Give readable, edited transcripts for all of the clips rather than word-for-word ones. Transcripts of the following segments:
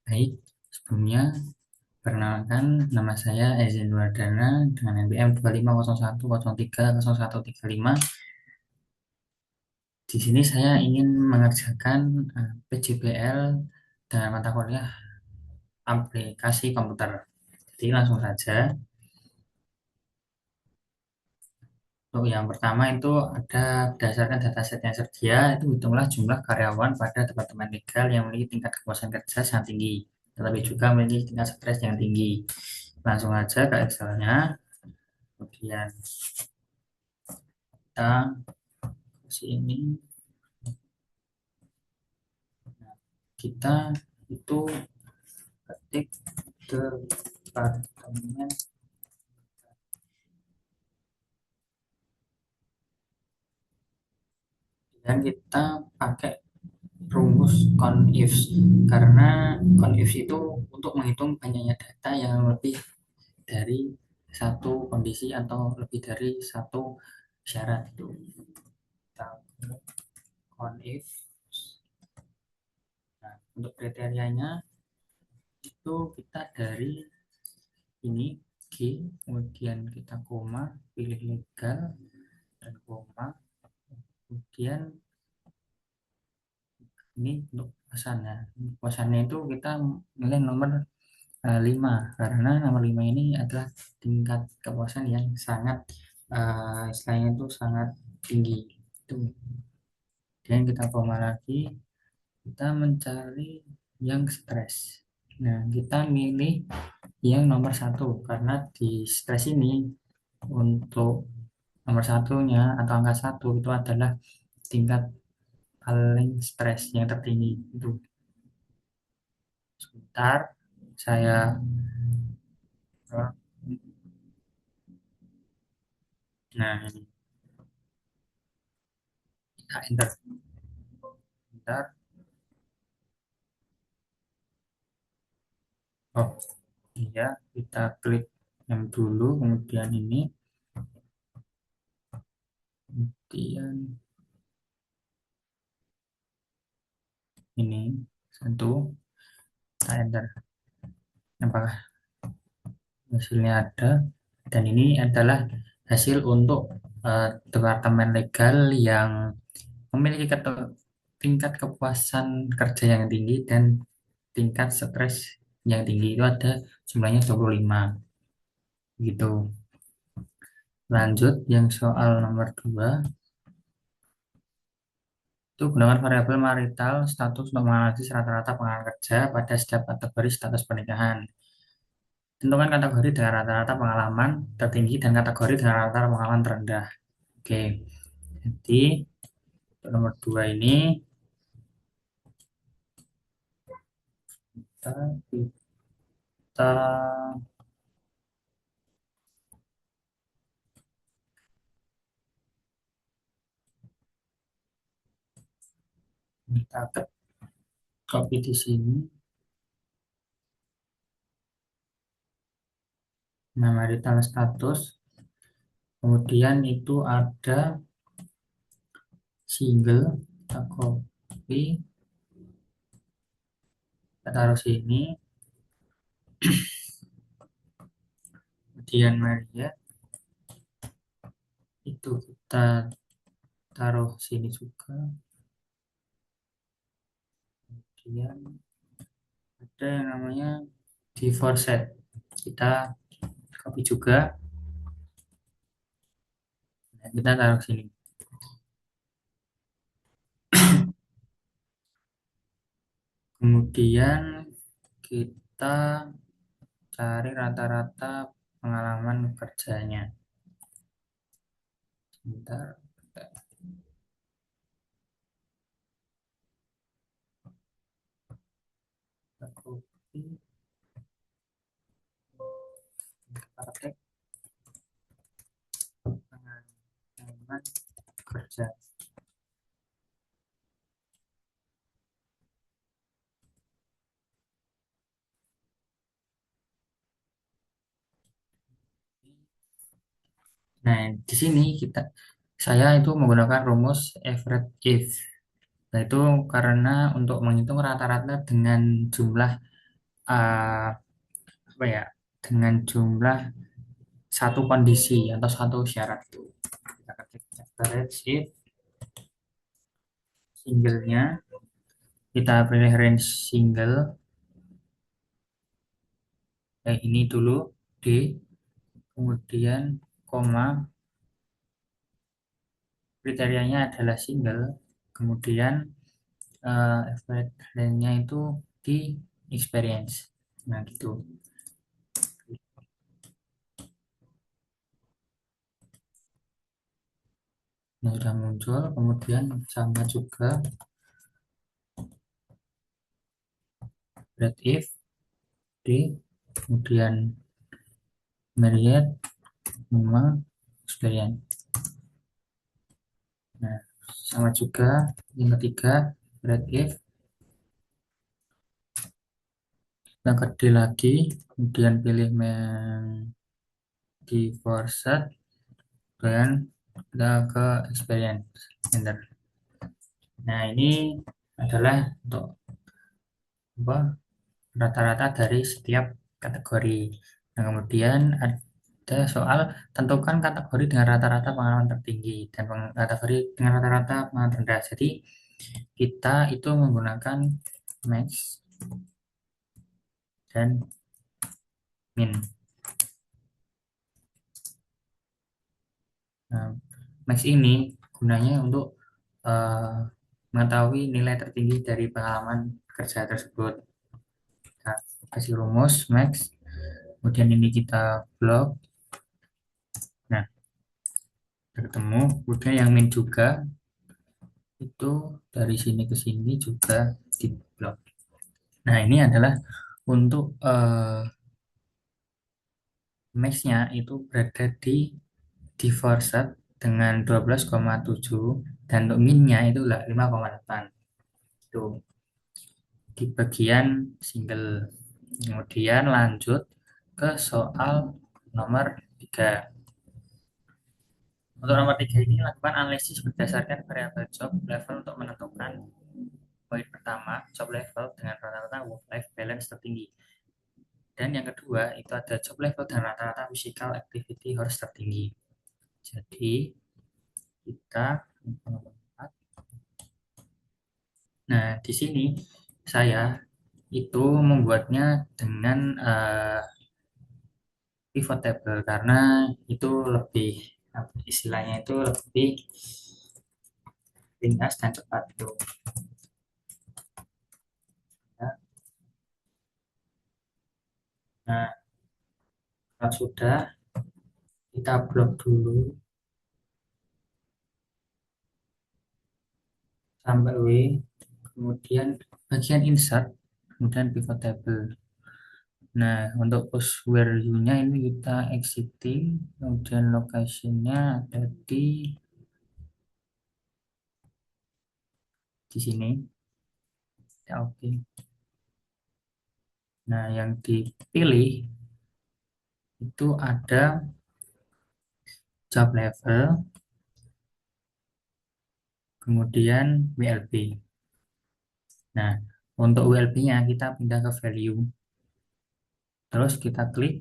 Baik, sebelumnya perkenalkan nama saya Ezen Wardana dengan NPM 2501030135. Di sini saya ingin mengerjakan PJBL dengan mata kuliah aplikasi komputer. Jadi langsung saja. Untuk yang pertama itu ada berdasarkan dataset yang tersedia, itu hitunglah jumlah karyawan pada departemen legal yang memiliki tingkat kepuasan kerja yang tinggi, tetapi juga memiliki tingkat stres yang tinggi. Langsung aja ke Excel-nya. Kemudian kita sini kita itu ketik departemen dan kita pakai rumus CONIFS karena CONIFS itu untuk menghitung banyaknya data yang lebih dari satu kondisi atau lebih dari satu syarat itu. Kita CONIFS. Nah, untuk kriterianya itu kita dari ini G, kemudian kita koma, pilih legal dan koma, kemudian ini untuk pesannya. Pesannya itu kita milih nomor 5 karena nomor 5 ini adalah tingkat kepuasan yang sangat istilahnya itu sangat tinggi itu. Dan kita koma lagi, kita mencari yang stres. Nah, kita milih yang nomor satu karena di stres ini untuk nomor satunya atau angka satu itu adalah tingkat paling stres yang tertinggi itu. Sebentar, saya nah ini kita enter. Sebentar. Oh iya, kita klik yang dulu, kemudian ini, kemudian ini satu, kita enter. Apakah hasilnya ada? Dan ini adalah hasil untuk departemen legal yang memiliki tingkat kepuasan kerja yang tinggi dan tingkat stres yang tinggi itu ada jumlahnya 25 gitu. Lanjut yang soal nomor 2 itu gunakan variabel marital status untuk menganalisis rata-rata pengalaman kerja pada setiap kategori status pernikahan. Tentukan kategori dengan rata-rata pengalaman tertinggi dan kategori dengan rata-rata pengalaman terendah. Oke, jadi untuk nomor 2 ini kita kita copy di sini. Nah, marital status. Kemudian itu ada single, kita copy, kita taruh sini. Kemudian Maria itu kita taruh sini juga. Kemudian ada yang namanya divorce set, kita copy juga. Nah, kita taruh sini. Kemudian kita cari rata-rata pengalaman kerjanya. Sebentar, kita copy, pakai pengalaman kerja. Nah, di sini saya itu menggunakan rumus average if. Nah, itu karena untuk menghitung rata-rata dengan jumlah uh, apa ya, dengan jumlah satu kondisi atau satu syarat itu. Kita ketik average if singlenya, kita pilih range single kayak ini dulu D, kemudian koma, kriterianya adalah single, kemudian average range-nya itu di experience. Nah gitu. Ini sudah muncul, kemudian sama juga bread if D, kemudian Marriott, Numa, experience. Nah, sama juga yang ketiga bread if, yang ke D lagi, kemudian pilih di forset dan kita ke experience. Enter. Nah, ini adalah untuk apa, rata-rata dari setiap kategori. Nah, kemudian ada soal tentukan kategori dengan rata-rata pengalaman tertinggi dan kategori dengan rata-rata pengalaman rendah. Jadi kita itu menggunakan max dan min. Nah, max ini gunanya untuk eh, mengetahui nilai tertinggi dari pengalaman kerja tersebut. Kita kasih rumus max, kemudian ini kita blok. Nah, udah ketemu. Kemudian yang min juga itu dari sini ke sini juga di blok. Nah, ini adalah untuk max-nya itu berada di Forsat dengan 12,7 dan untuk min-nya itu 5,8. Itu di bagian single. Kemudian lanjut ke soal nomor 3. Untuk nomor 3 ini lakukan analisis berdasarkan variabel job level untuk menentukan poin pertama job level dengan rata-rata work life balance tertinggi. Dan yang kedua itu ada job level dan rata-rata physical activity harus tertinggi. Jadi kita, nah di sini saya itu membuatnya dengan pivot table karena itu lebih istilahnya itu lebih ringkas dan cepat tuh. Nah, kalau sudah kita blok dulu sampai W, kemudian bagian insert, kemudian pivot table. Nah, untuk post where you-nya ini kita exiting, kemudian location-nya ada di sini. Ya, oke. Nah, yang dipilih itu ada job level, kemudian WLB. Nah, untuk WLB-nya kita pindah ke value. Terus kita klik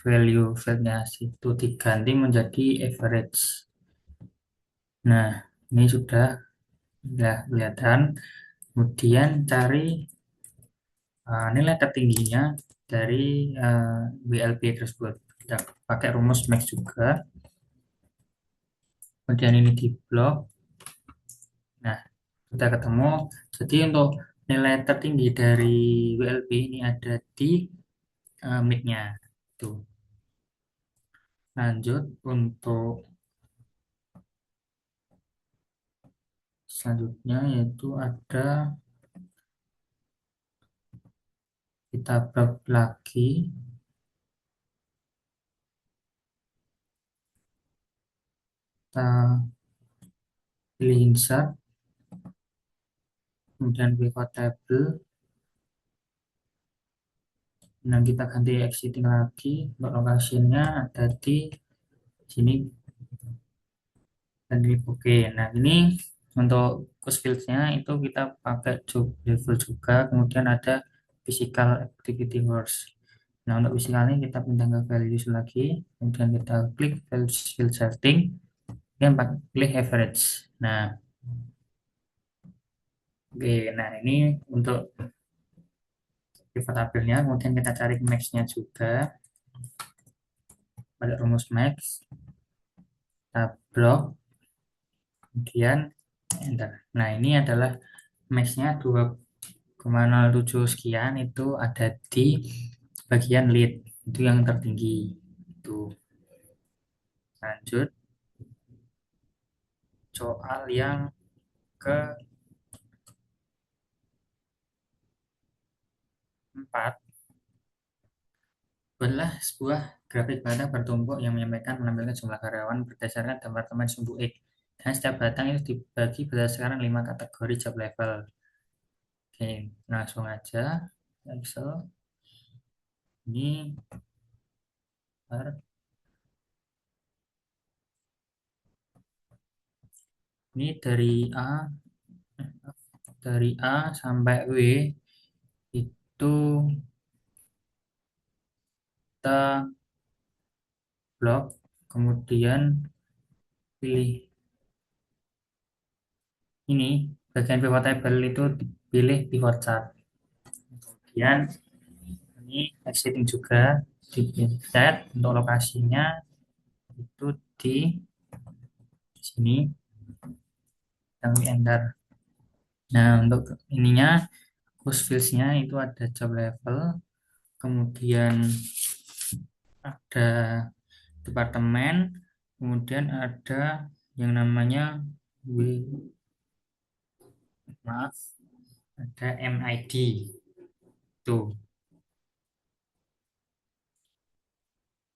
value fieldnya situ diganti menjadi average. Nah, ini sudah kelihatan. Kemudian cari nilai tertingginya dari WLB tersebut. Kita pakai rumus max juga. Kemudian ini di blok. Nah, sudah ketemu. Jadi untuk nilai tertinggi dari WLB ini ada di mid-nya. Tuh. Lanjut untuk selanjutnya yaitu ada kita blok lagi, kita pilih insert, kemudian pivot table, dan kita ganti exiting lagi untuk lokasinya ada di sini dan di oke. Nah ini untuk cost fields-nya itu kita pakai job level juga, kemudian ada physical activity words. Nah, untuk physical kita pindah ke values lagi, kemudian kita klik values field setting, dan klik average. Nah, oke, nah ini untuk pivot tabelnya, kemudian kita cari max-nya juga, pada rumus max, kita blok, kemudian enter. Nah, ini adalah max-nya 2,07 sekian, itu ada di bagian lead, itu yang tertinggi. Itu lanjut soal yang keempat. Buatlah sebuah grafik batang bertumpuk yang menyampaikan menampilkan jumlah karyawan berdasarkan departemen sumbu X. Dan setiap batang itu dibagi berdasarkan 5 kategori job level. Oke, langsung aja. Excel. Ini ini dari A sampai W itu kita blok, kemudian pilih ini bagian pivot table itu pilih pivot chart. Kemudian ini exiting juga di set untuk lokasinya itu di sini, yang enter. Nah, untuk ininya khusus fields-nya itu ada job level, kemudian ada departemen, kemudian ada yang namanya W, maaf, ada MID tuh.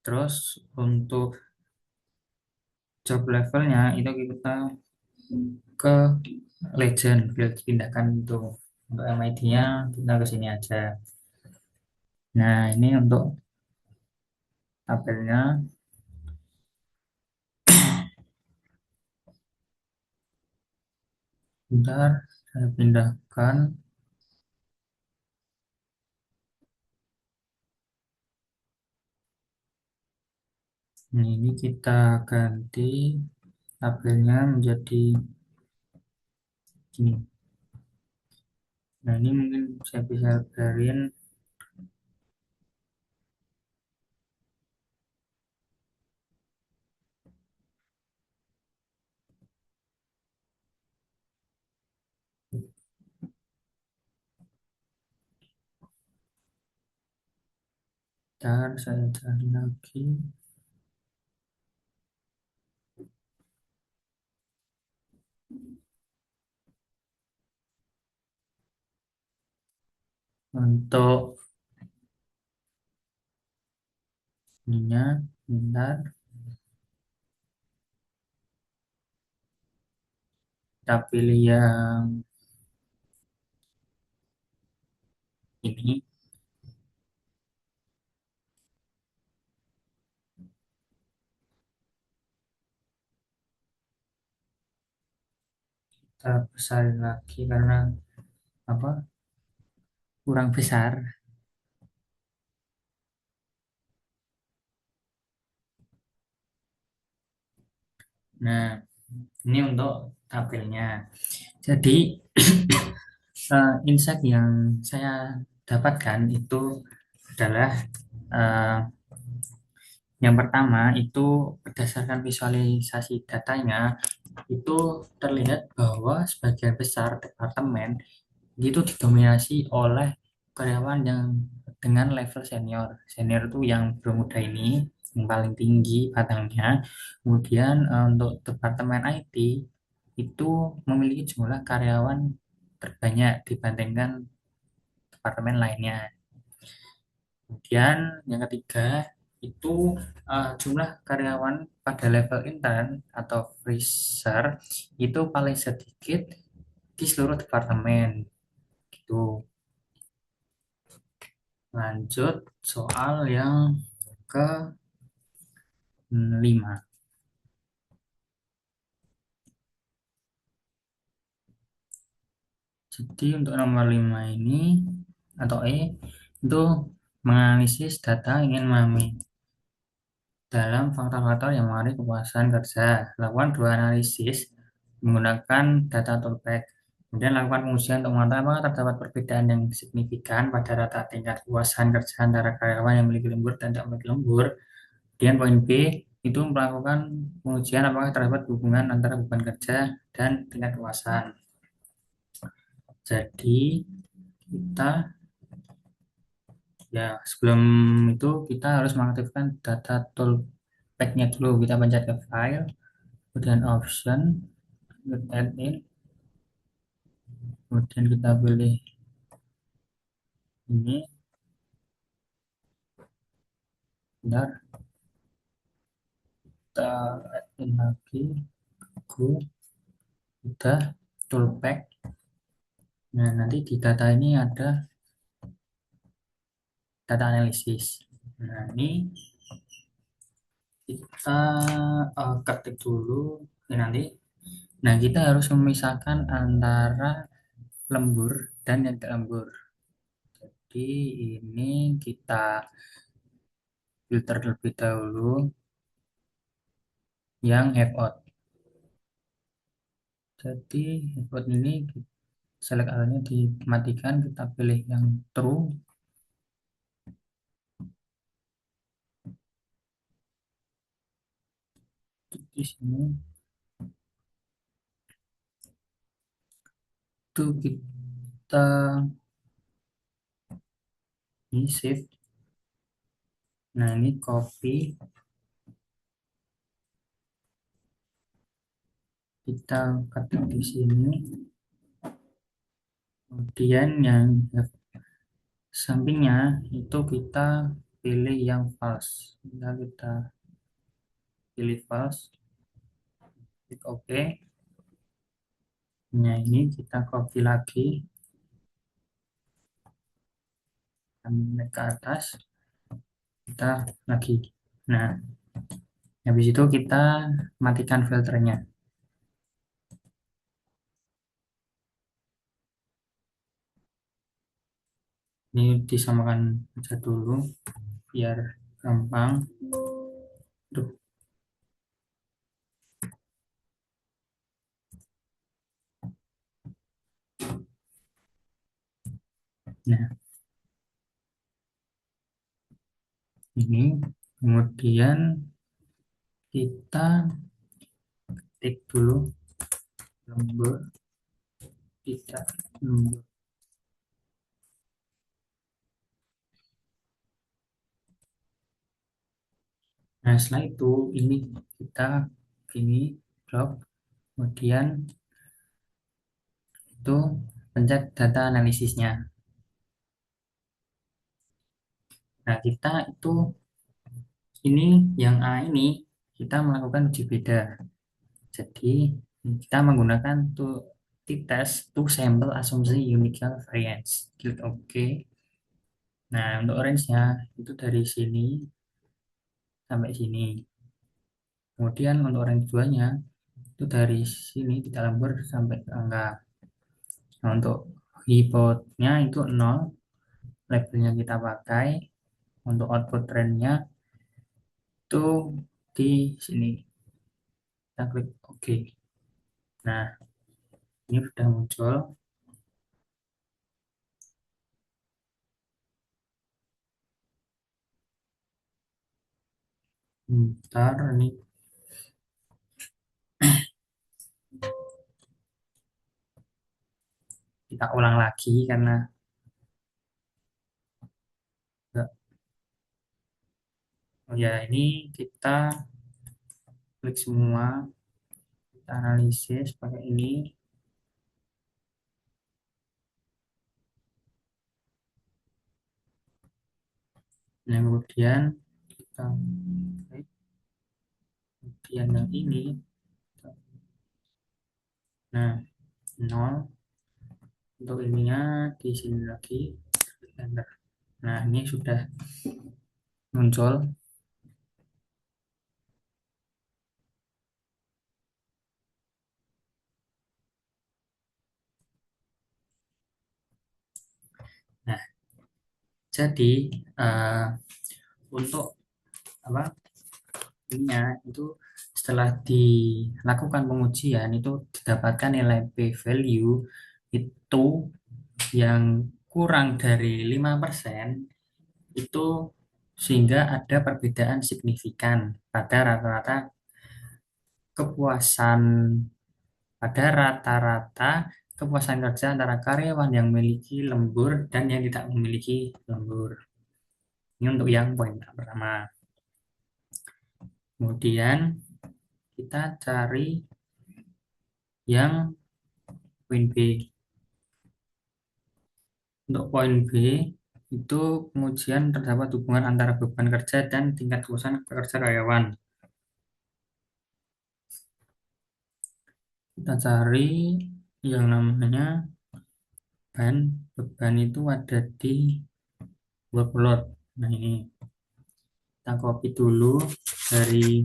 Terus untuk job levelnya itu kita ke legend, pindahkan itu. Untuk MID-nya kita ke sini aja. Nah, ini untuk tabelnya. Bentar, saya pindahkan. Ini kita ganti tabelnya menjadi gini. Nah, ini mungkin saya bisa garin. Bentar, saya cari lagi. Untuk ininya, bentar. Kita pilih yang ini. Kita besarin lagi karena apa? Kurang besar. Nah, ini untuk tabelnya. Jadi, insight yang saya dapatkan itu adalah eh, yang pertama itu berdasarkan visualisasi datanya itu terlihat bahwa sebagian besar departemen itu didominasi oleh karyawan yang dengan level senior. Senior itu yang bermuda ini yang paling tinggi batangnya. Kemudian untuk departemen IT itu memiliki jumlah karyawan terbanyak dibandingkan departemen lainnya. Kemudian yang ketiga itu jumlah karyawan pada level intern atau freelancer itu paling sedikit di seluruh departemen gitu. Lanjut soal yang ke-5. Jadi untuk nomor 5 ini atau E itu menganalisis data ingin memahami dalam faktor-faktor yang mengaruhi kepuasan kerja. Lakukan dua analisis menggunakan data toolbag. Kemudian lakukan pengujian untuk mengetahui apakah terdapat perbedaan yang signifikan pada rata tingkat kepuasan kerja antara karyawan yang memiliki lembur dan tidak memiliki lembur. Kemudian poin B itu melakukan pengujian apakah terdapat hubungan antara beban kerja dan tingkat kepuasan. Jadi kita ya sebelum itu kita harus mengaktifkan data toolbag-nya dulu. Kita pencet ke file, kemudian option, add in, kemudian kita pilih ini, bentar, kita add in lagi, go, udah, toolbag. Nah, nanti di data ini ada data analisis. Nah, ini kita ketik dulu. Ini nanti. Nah, kita harus memisahkan antara lembur dan yang tidak lembur. Jadi ini kita filter terlebih dahulu yang have out. Jadi have out ini select all-nya dimatikan, kita pilih yang true. Di sini itu kita ini save. Nah, ini copy, kita ketik di sini. Kemudian yang sampingnya itu kita pilih yang false. Kita pilih false, klik OK. Nah, ini kita copy lagi, naik ke atas, kita lagi. Nah, habis itu kita matikan filternya. Ini disamakan aja dulu biar gampang. Tuh. Nah, ini kemudian kita ketik dulu lembur, tidak lembur. Nah, setelah itu ini kita ini blok, kemudian itu pencet data analisisnya. Nah, kita itu ini yang A ini kita melakukan uji beda. Jadi kita menggunakan tuh t-test to sample asumsi unique variance. Klik OK. Nah, untuk range-nya itu dari sini sampai sini. Kemudian untuk range 2-nya itu dari sini kita lembur sampai ke angka. Nah, untuk input-nya itu 0, labelnya kita pakai. Untuk output trend-nya itu di sini. Kita klik OK. Nah, ini sudah muncul. Bentar, ini kita ulang lagi karena oh ya, ini kita klik semua, kita analisis pakai ini. Nah, kemudian kita klik, kemudian yang ini. Nah, 0 untuk ininya di sini lagi. Enter. Nah, ini sudah muncul. Nah, Jadi eh, untuk apa ininya itu setelah dilakukan pengujian itu didapatkan nilai P value itu yang kurang dari 5% itu, sehingga ada perbedaan signifikan pada rata-rata kepuasan pada rata-rata kepuasan kerja antara karyawan yang memiliki lembur dan yang tidak memiliki lembur. Ini untuk yang poin pertama. Kemudian kita cari yang poin B. Untuk poin B itu pengujian terdapat hubungan antara beban kerja dan tingkat kepuasan kerja karyawan. Kita cari yang namanya beban itu ada di workload. Nah ini kita copy dulu dari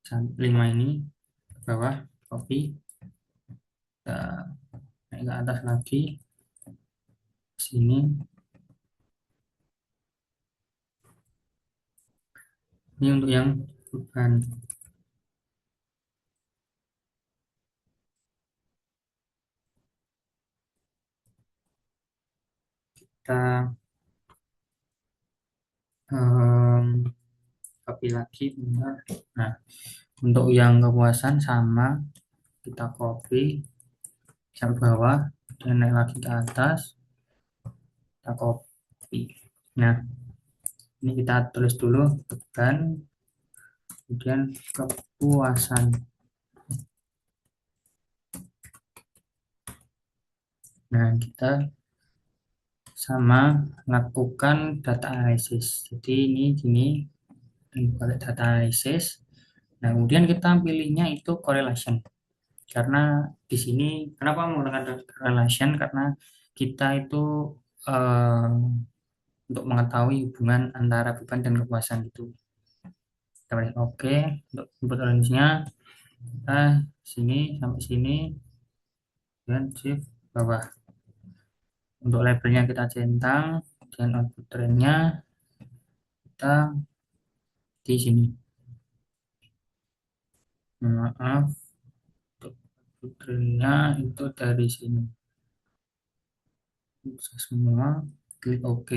5 ini ke bawah, copy, kita naik ke atas lagi, sini. Ini untuk yang beban. Kita em, copy lagi, bentar. Nah, untuk yang kepuasan sama, kita copy sampai bawah dan naik lagi ke atas, kita copy. Nah, ini kita tulis dulu beban, kemudian kepuasan. Nah, kita sama lakukan data analisis. Jadi ini gini, pakai data analisis. Nah, kemudian kita pilihnya itu correlation. Karena di sini kenapa menggunakan correlation? Karena kita itu eh, untuk mengetahui hubungan antara beban dan kepuasan itu. Kita balik oke untuk input range-nya, kita sini sampai sini dan shift bawah. Untuk labelnya kita centang dan output trend-nya kita di sini. Maaf, untuk output trend-nya itu dari sini. Bisa semua, klik OK.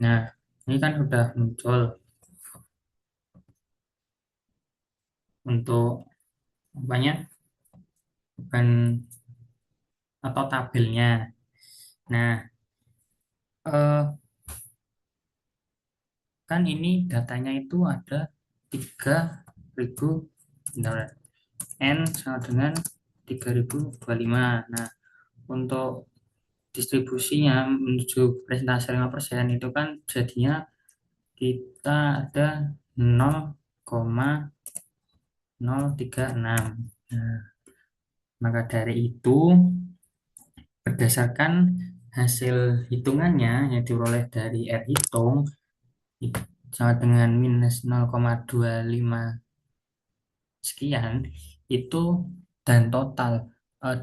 Nah, ini kan sudah muncul untuk apanya, bukan, atau tabelnya. Nah, eh, kan ini datanya itu ada 3000, bentar, N sama dengan 3025. Nah, untuk distribusinya menuju presentasi 5% itu kan jadinya kita ada 0,036. Nah, maka dari itu berdasarkan hasil hitungannya yang diperoleh dari R hitung sama dengan minus 0,25 sekian itu, dan total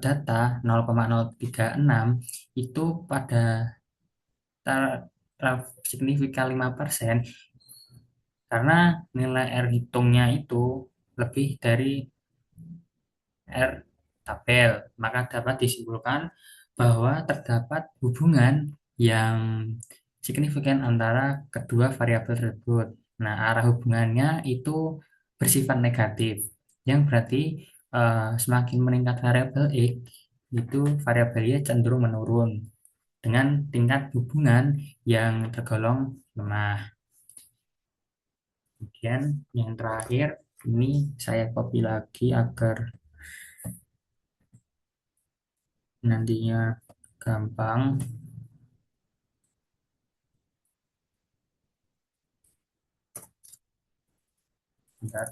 data 0,036 itu pada taraf signifikan 5%, karena nilai R hitungnya itu lebih dari R tabel, maka dapat disimpulkan bahwa terdapat hubungan yang signifikan antara kedua variabel tersebut. Nah, arah hubungannya itu bersifat negatif, yang berarti semakin meningkat variabel X, itu variabel Y cenderung menurun dengan tingkat hubungan yang tergolong lemah. Kemudian yang terakhir, ini saya copy lagi agar nantinya gampang. Bentar.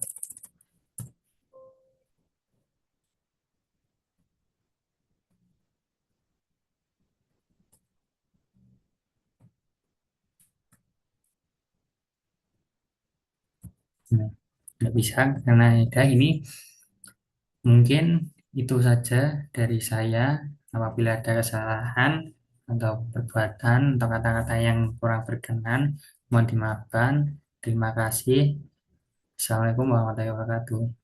Nah, nggak bisa karena ada ini. Mungkin itu saja dari saya. Apabila ada kesalahan atau perbuatan atau kata-kata yang kurang berkenan, mohon dimaafkan. Terima kasih. Assalamualaikum warahmatullahi wabarakatuh.